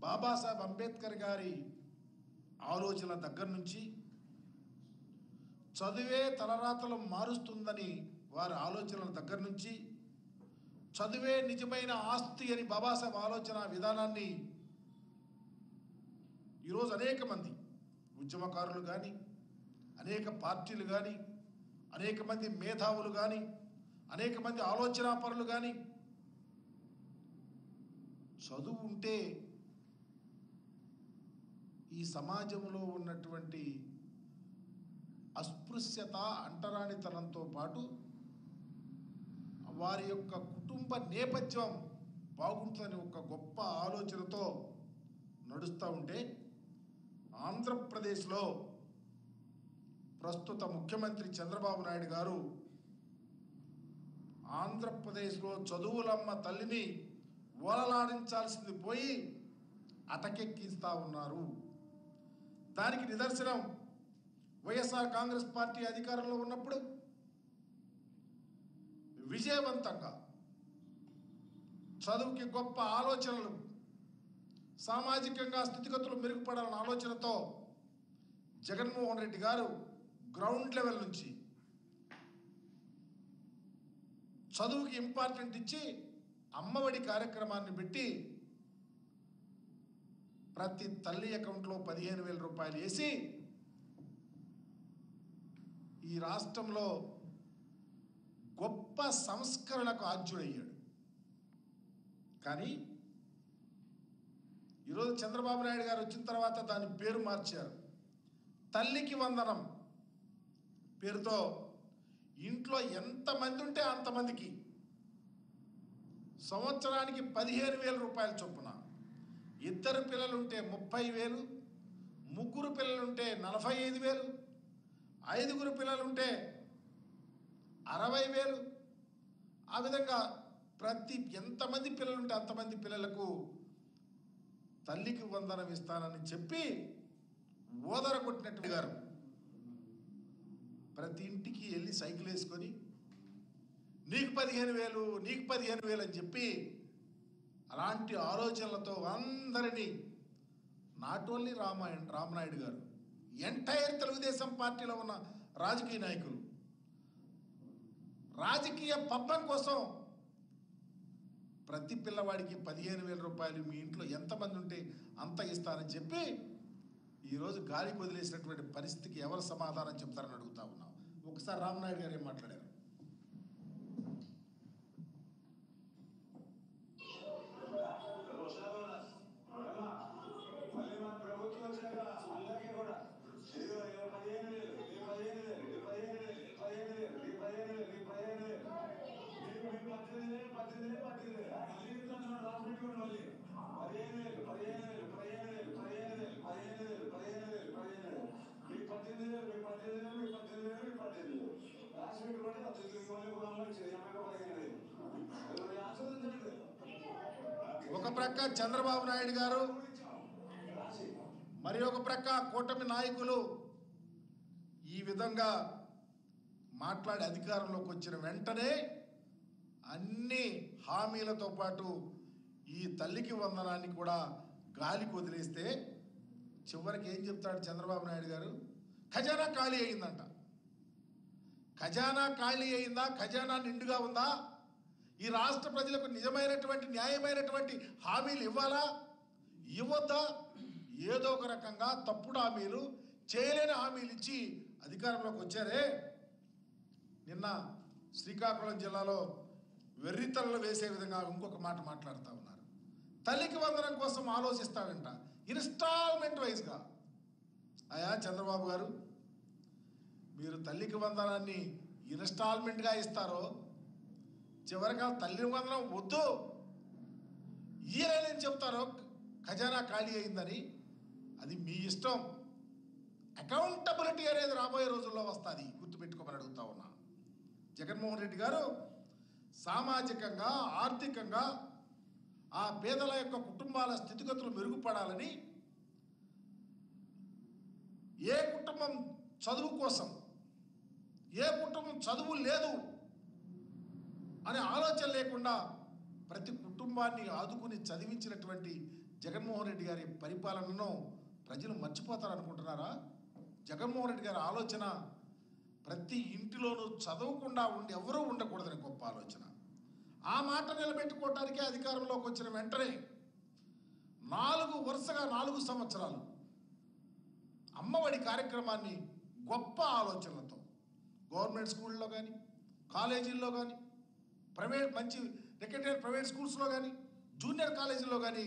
బాబాసాహెబ్ అంబేద్కర్ గారి ఆలోచనల దగ్గర నుంచి చదువే తలరాతలు మారుస్తుందని వారి ఆలోచనల దగ్గర నుంచి చదువే నిజమైన ఆస్తి అని బాబాసాహెబ్ ఆలోచన విధానాన్ని ఈరోజు అనేక మంది ఉద్యమకారులు కానీ అనేక పార్టీలు కానీ అనేక మంది మేధావులు కానీ అనేక మంది ఆలోచనాపరులు కానీ చదువు ఉంటే ఈ సమాజంలో ఉన్నటువంటి అస్పృశ్యత అంటరానితనంతో పాటు వారి యొక్క కుటుంబ నేపథ్యం బాగుంటుందని ఒక గొప్ప ఆలోచనతో నడుస్తూ ఉంటే ఆంధ్రప్రదేశ్లో ప్రస్తుత ముఖ్యమంత్రి చంద్రబాబు నాయుడు గారు ఆంధ్రప్రదేశ్లో చదువులమ్మ తల్లిని ఓలలాడించాల్సింది పోయి అటకెక్కిస్తూ ఉన్నారు. దానికి నిదర్శనం వైఎస్ఆర్ కాంగ్రెస్ పార్టీ అధికారంలో ఉన్నప్పుడు విజయవంతంగా చదువుకి గొప్ప ఆలోచనలు, సామాజికంగా స్థితిగతులు మెరుగుపడాలన్న ఆలోచనతో జగన్మోహన్ రెడ్డి గారు గ్రౌండ్ లెవెల్ నుంచి చదువుకి ఇంపార్టెంట్ ఇచ్చి అమ్మఒడి కార్యక్రమాన్ని పెట్టి ప్రతి తల్లి అకౌంట్లో 15,000 రూపాయలు వేసి ఈ రాష్ట్రంలో గొప్ప సంస్కరణకు ఆద్యుడయ్యాడు. కానీ ఈరోజు చంద్రబాబు నాయుడు గారు వచ్చిన తర్వాత దాని పేరు మార్చారు. తల్లికి వందనం పేరుతో ఇంట్లో ఎంతమంది ఉంటే అంతమందికి సంవత్సరానికి 15,000 రూపాయల చొప్పున, 2 పిల్లలుంటే 30,000, 3 పిల్లలుంటే 45,000, 5 పిల్లలుంటే 60,000. ఆ విధంగా ఎంతమంది పిల్లలుంటే అంతమంది పిల్లలకు తల్లికి వందనం ఇస్తానని చెప్పి ఓదరగొట్టినట్టు గారు ప్రతి ఇంటికి వెళ్ళి సైకిల్ వేసుకొని నీకు 15,000 నీకు 15,000 అని చెప్పి అలాంటి ఆలోచనలతో అందరినీ నాట్ ఓన్లీ రామనాయుడు గారు, ఎంటైర్ తెలుగుదేశం పార్టీలో ఉన్న రాజకీయ నాయకులు రాజకీయ పబ్బం కోసం ప్రతి పిల్లవాడికి 15,000 రూపాయలు మీ ఇంట్లో ఎంతమంది ఉంటే అంత ఇస్తారని చెప్పి ఈరోజు గాలికి వదిలేసినటువంటి పరిస్థితికి ఎవరు సమాధానం చెప్తారని అడుగుతా ఉన్నాం. ఒకసారి రామనాయుడు గారు ఏం మాట్లాడారు? ఒక ప్రక్క చంద్రబాబు నాయుడు గారు, మరి ఒక ప్రక్క కూటమి నాయకులు ఈ విధంగా మాట్లాడి అధికారంలోకి వచ్చిన వెంటనే అన్ని హామీలతో పాటు ఈ తల్లికి వందనాన్ని కూడా గాలికి వదిలేస్తే చివరికి ఏం చెప్తాడు చంద్రబాబు నాయుడు గారు? ఖజానా ఖాళీ అయిందంట. ఖజానా ఖాళీ అయిందా? ఖజానా నిండుగా ఉందా? ఈ రాష్ట్ర ప్రజలకు నిజమైనటువంటి న్యాయమైనటువంటి హామీలు ఇవ్వాలా, ఇవ్వద్దా? ఏదో ఒక రకంగా తప్పుడు హామీలు, చేయలేని హామీలు ఇచ్చి అధికారంలోకి వచ్చారే. నిన్న శ్రీకాకుళం జిల్లాలో వెర్రితలలో వేసే విధంగా ఇంకొక మాట మాట్లాడుతూ ఉన్నారు. తల్లికి వందనం కోసం ఆలోచిస్తాడంట ఇన్స్టాల్మెంట్ వైజ్గా. అయా చంద్రబాబు గారు, మీరు తల్లికి వందనాన్ని ఇన్స్టాల్మెంట్గా ఇస్తారో చివరిగా తల్లి వందనం వద్దు ఈయనని చెప్తారో ఖజానా ఖాళీ అయిందని, అది మీ ఇష్టం. అకౌంటబిలిటీ అనేది రాబోయే రోజుల్లో వస్తుంది, గుర్తుపెట్టుకోమని అడుగుతా ఉన్నా. జగన్మోహన్ రెడ్డి గారు సామాజికంగా ఆర్థికంగా ఆ పేదల యొక్క కుటుంబాల స్థితిగతులు మెరుగుపడాలని, ఏ కుటుంబం చదువు కోసం, ఏ కుటుంబం చదువు లేదు అనే ఆలోచన లేకుండా ప్రతి కుటుంబాన్ని ఆదుకుని చదివించినటువంటి జగన్మోహన్ రెడ్డి గారి పరిపాలనను ప్రజలు మర్చిపోతారనుకుంటున్నారా? జగన్మోహన్ రెడ్డి గారి ఆలోచన ప్రతి ఇంటిలోనూ చదవకుండా ఉండి ఎవరూ ఉండకూడదని గొప్ప ఆలోచన. ఆ మాట నిలబెట్టుకోవటానికే అధికారంలోకి వచ్చిన వెంటనే వరుసగా 4 సంవత్సరాలు అమ్మఒడి కార్యక్రమాన్ని గొప్ప ఆలోచనలతో గవర్నమెంట్ స్కూళ్ళలో కానీ, కాలేజీల్లో కానీ, మంచి రికగ్నైజ్డ్ ప్రైవేట్ స్కూల్స్లో కానీ, జూనియర్ కాలేజీల్లో కానీ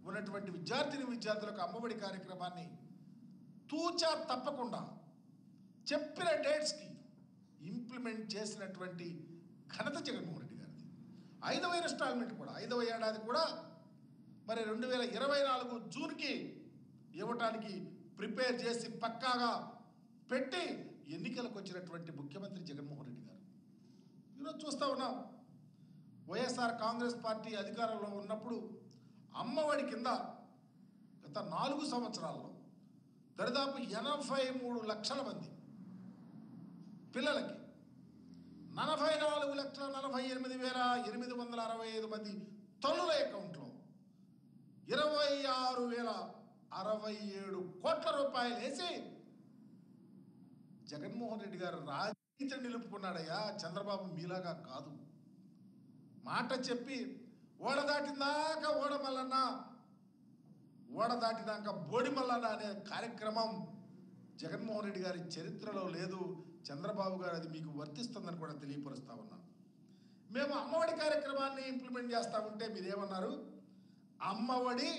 ఉన్నటువంటి విద్యార్థులకు అమ్మఒడి కార్యక్రమాన్ని తూచా తప్పకుండా చెప్పిన డేట్స్కి ఇంప్లిమెంట్ చేసినటువంటి ఘనత జగన్మోహన్ రెడ్డి గారిది. 5వ ఇన్స్టాల్మెంట్ కూడా 5వ ఏడాది కూడా మరి 2024 జూన్కి ఇవ్వటానికి ప్రిపేర్ చేసి పక్కాగా పెట్టి ఎన్నికలకు వచ్చినటువంటి ముఖ్యమంత్రి జగన్మోహన్ రెడ్డి గారు. ఈరోజు చూస్తూ ఉన్నాం, వైఎస్ఆర్ కాంగ్రెస్ పార్టీ అధికారంలో ఉన్నప్పుడు అమ్మఒడి కింద గత 4 సంవత్సరాల్లో దరిదాపు 83 లక్షల మంది పిల్లలకి 44,48,865 మంది తల్లుల అకౌంట్లో 26,067 కోట్ల రూపాయలు వేసి జగన్మోహన్ రెడ్డి గారు రాజకీయ నిలుపుకున్నాడయ్యా. చంద్రబాబు మీలాగా కాదు. మాట చెప్పి ఓడ దాటిందాకా ఓడమల్లన్న, ఓడ దాటినాక బోడిమల్లన్న అనే కార్యక్రమం జగన్మోహన్ రెడ్డి గారి చరిత్రలో లేదు. చంద్రబాబు గారు అది మీకు వర్తిస్తుందని కూడా తెలియపరుస్తా ఉన్నాను. మేము అమ్మఒడి కార్యక్రమాన్ని ఇంప్లిమెంట్ చేస్తా ఉంటే మీరేమన్నారు? అమ్మఒడి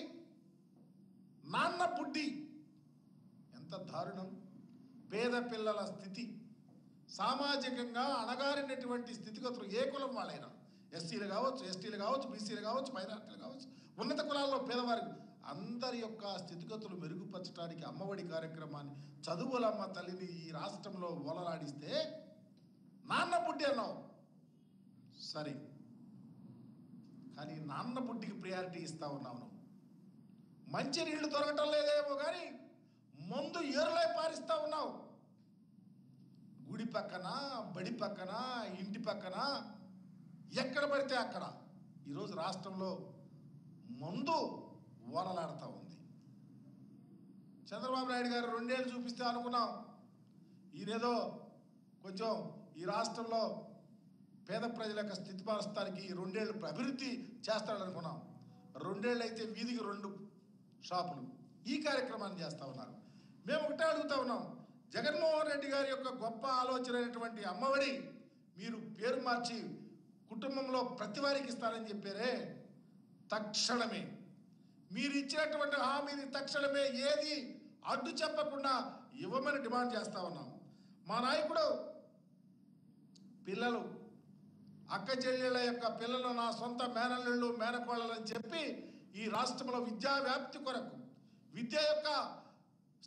నాన్న పుట్టి. ఎంత దారుణం! పేద పిల్లల స్థితి, సామాజికంగా అణగారినటువంటి స్థితిగతులు ఏ కులం వాళ్ళైనా, ఎస్సీలు కావచ్చు, ఎస్టీలు కావచ్చు, బీసీలు కావచ్చు, మైనార్టీలు కావచ్చు, ఉన్నత కులాల్లో పేదవారు అందరి యొక్క స్థితిగతులు మెరుగుపరచడానికి అమ్మఒడి కార్యక్రమాన్ని, చదువులమ్మ తల్లిని ఈ రాష్ట్రంలో ఓలలాడిస్తే నాన్న పుట్టి అన్నావు సరే, కానీ నాన్న పుట్టికి ప్రియారిటీ ఇస్తా ఉన్నావు నువ్వు. మంచి నీళ్లు దొరకటం లేదేమో కానీ ముందు ఏరులై పారిస్తా ఉన్నావు. గుడి పక్కన, బడి పక్కన, ఇంటి పక్కన, ఎక్కడ పడితే అక్కడ ఈరోజు రాష్ట్రంలో మందు ఓలలాడుతూ ఉంది. చంద్రబాబు నాయుడు గారు 2 ఏళ్ళు చూపిస్తే అనుకున్నాం ఈయనేదో కొంచెం ఈ రాష్ట్రంలో పేద ప్రజల యొక్క స్థితి మారుస్తానికి 2 ఏళ్ళు అభివృద్ధి చేస్తాడనుకున్నాం. 2 ఏళ్ళు అయితే వీధికి 2 షాపులు ఈ కార్యక్రమాన్ని చేస్తూ ఉన్నారు. మేము ఒకటే అడుగుతా ఉన్నాం, జగన్మోహన్ రెడ్డి గారి యొక్క గొప్ప ఆలోచన అయినటువంటి అమ్మఒడి మీరు పేరు మార్చి కుటుంబంలో ప్రతి వారికి ఇస్తారని చెప్పారే, తక్షణమే మీరు ఇచ్చినటువంటి హామీని తక్షణమే ఏది అడ్డు చెప్పకుండా ఇవ్వమని డిమాండ్ చేస్తా ఉన్నాం. మా నాయకుడు పిల్లలు, అక్క చెల్లెళ్ళ యొక్క పిల్లలు నా సొంత మేనల్లుళ్ళు, మేనకోళ్ళని చెప్పి ఈ రాష్ట్రంలో విద్యా వ్యాప్తి కొరకు, విద్య యొక్క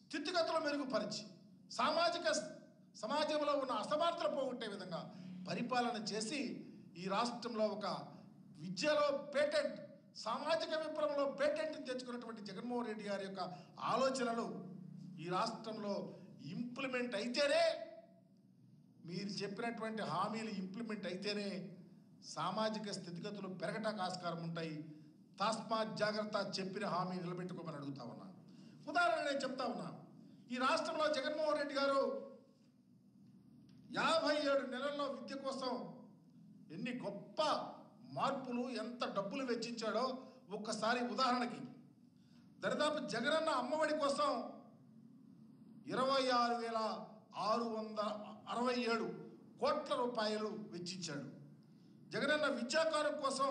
స్థితిగతులు మెరుగుపరిచి సమాజంలో ఉన్న అసమానతలు పోగొట్టే విధంగా పరిపాలన చేసి ఈ రాష్ట్రంలో ఒక విద్యలో పేటెంట్, సామాజిక విప్లవంలో పేటెంట్ తెచ్చుకున్నటువంటి జగన్మోహన్ రెడ్డి గారి యొక్క ఆలోచనలు ఈ రాష్ట్రంలో ఇంప్లిమెంట్ అయితేనే, మీరు చెప్పినటువంటి హామీలు ఇంప్లిమెంట్ అయితేనే సామాజిక స్థితిగతులు పెరగటానికి ఆస్కారం ఉంటాయి. తస్మాత్ జాగ్రత్త, చెప్పిన హామీ నిలబెట్టుకోమని అడుగుతా ఉన్నా. ఉదాహరణ నేను చెప్తా ఉన్నా, ఈ రాష్ట్రంలో జగన్మోహన్ రెడ్డి గారు 57 నెలల్లో విద్య కోసం ఎన్ని గొప్ప మార్పులు, ఎంత డబ్బులు వెచ్చించాడో ఒక్కసారి ఉదాహరణకి దరిదాపు జగనన్న అమ్మఒడి కోసం 26,667 కోట్ల రూపాయలు వెచ్చించాడు. జగనన్న విద్యాకారం కోసం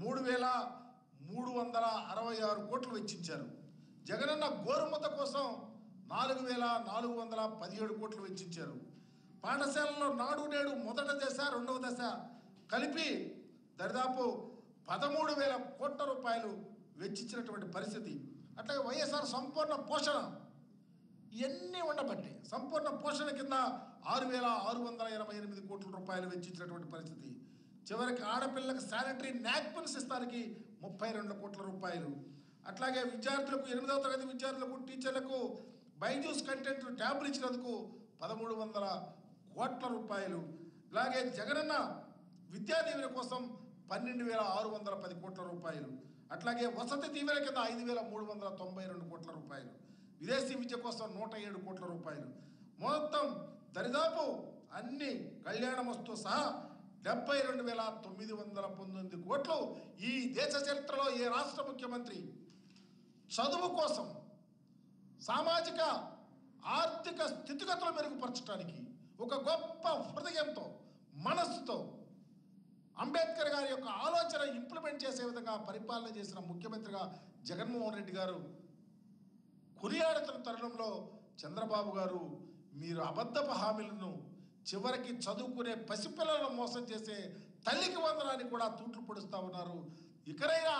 3,366 కోట్లు వెచ్చించారు. జగనన్న గోరుముద్ద కోసం 4,417 కోట్లు వెచ్చించారు. పాఠశాలలో నాడు నేడు మొదటి దశ, రెండవ దశ కలిపి దరిదాపు 13,000 కోట్ల రూపాయలు వెచ్చించినటువంటి పరిస్థితి. అట్లాగే వైఎస్ఆర్ సంపూర్ణ పోషణ ఇవన్నీ ఉండబట్టి సంపూర్ణ పోషణ కింద 6,688 కోట్ల రూపాయలు వెచ్చించినటువంటి పరిస్థితి. చివరికి ఆడపిల్లలకు శానిటరీ నాప్కిన్స్ ఇస్తానికి 32 కోట్ల రూపాయలు. అట్లాగే విద్యార్థులకు 8వ తరగతి విద్యార్థులకు, టీచర్లకు బైజూస్ కంటెంట్ ట్యాబ్లు ఇచ్చినందుకు 1,300 కోట్ల రూపాయలు. అలాగే జగనన్న విద్యా దీవెన కోసం 12,610 కోట్ల రూపాయలు. అట్లాగే వసతి దీవెన కింద 5,392 కోట్ల రూపాయలు, విదేశీ విద్య కోసం 107 కోట్ల రూపాయలు, మొత్తం దరిదాపు అన్ని కళ్యాణమస్తు సహా 72,919 కోట్లు ఈ దేశ చరిత్రలో ఏ రాష్ట్ర ముఖ్యమంత్రి చదువు కోసం, సామాజిక ఆర్థిక స్థితిగతులు మెరుగుపరచడానికి ఒక గొప్ప హృదయంతో, మనస్సుతో అంబేద్కర్ గారి యొక్క ఆలోచన ఇంప్లిమెంట్ చేసే విధంగా పరిపాలన చేసిన ముఖ్యమంత్రిగా జగన్మోహన్ రెడ్డి గారు కొనియాడుతున్న తరుణంలో చంద్రబాబు గారు మీరు అబద్ధపు హామీలను, చివరికి చదువుకునే పసిపిల్లలను మోసం చేసే తల్లికి వందనాన్ని కూడా తూట్లు పొడుస్తూ ఉన్నారు. ఇకనైనా